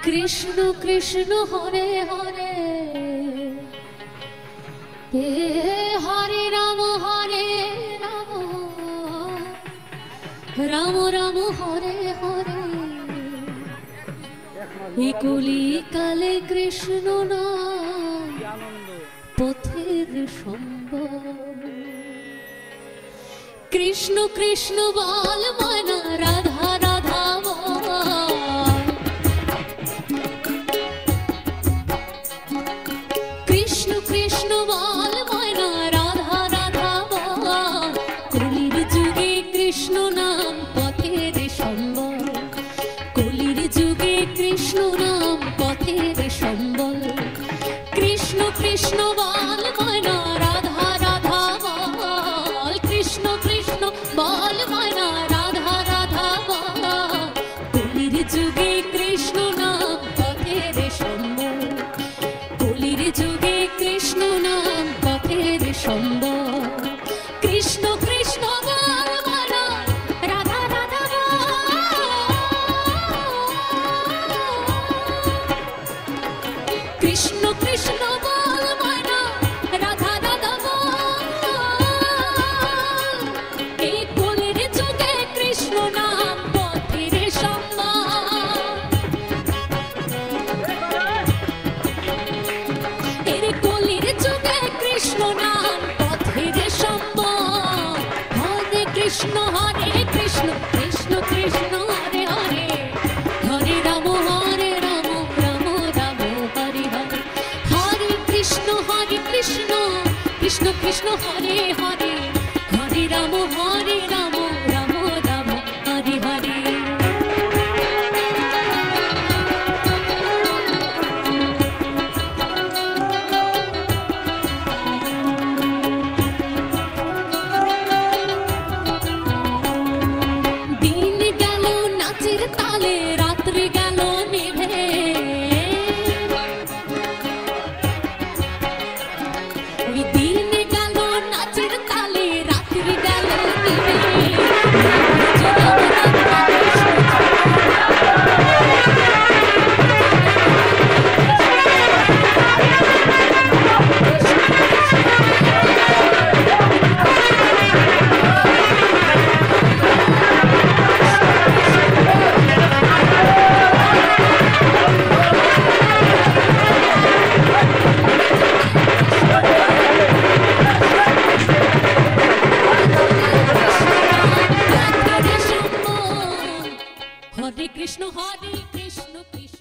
কৃষ্ণ কৃষ্ণ হরে হরে হরে রাম রাম রাম হরে হরে কলি কালে কৃষ্ণ নাম পথের সম্বল। কৃষ্ণ কৃষ্ণ বল মনা রাধা রাধা বল। কৃষ্ণ কৃষ্ণ বল মনা রাধা রাধা বল। কলির যুগে কৃষ্ণ নাম পথের সম্বল। কলির যুগে কৃষ্ণ নাম পথের সম্বল। কৃষ্ণ কৃষ্ণ বল মনা রাধা রাধা বল। কৃষ্ণ কৃষ্ণ বল মনা রাধা রাধা বল। কলির যুগে কৃষ্ণ নাম পথের সম্বল। কলির যুগে কৃষ্ণ নাম পথের সম্বল। কৃষ্ণ কৃষ্ণ বল মনা রাধা রাধা বল। কৃষ্ণ কৃষ্ণ বল মনা রাধা রাধা বল। এই কলির যুগে কৃষ্ণ নাম পথের সম্বল। এর কলির যুগে কৃষ্ণ নাম পথের সম্বল। হরে কৃষ্ণ কৃষ্ণ কৃষ্ণ হরে হরে। হরে রাম রাম রাম হরে হরে। হরে কৃষ্ণ কৃষ্ণ কৃষ্ণ হরে হরে। হরে রাম রাম রাম হরে হরে। দিন গেল নাচের তালে রাত্রি গেল নিভে। ওই দিন গেল নাচের তালে রাত্রি গেল নিভে। হরে কৃষ্ণ কৃষ্ণ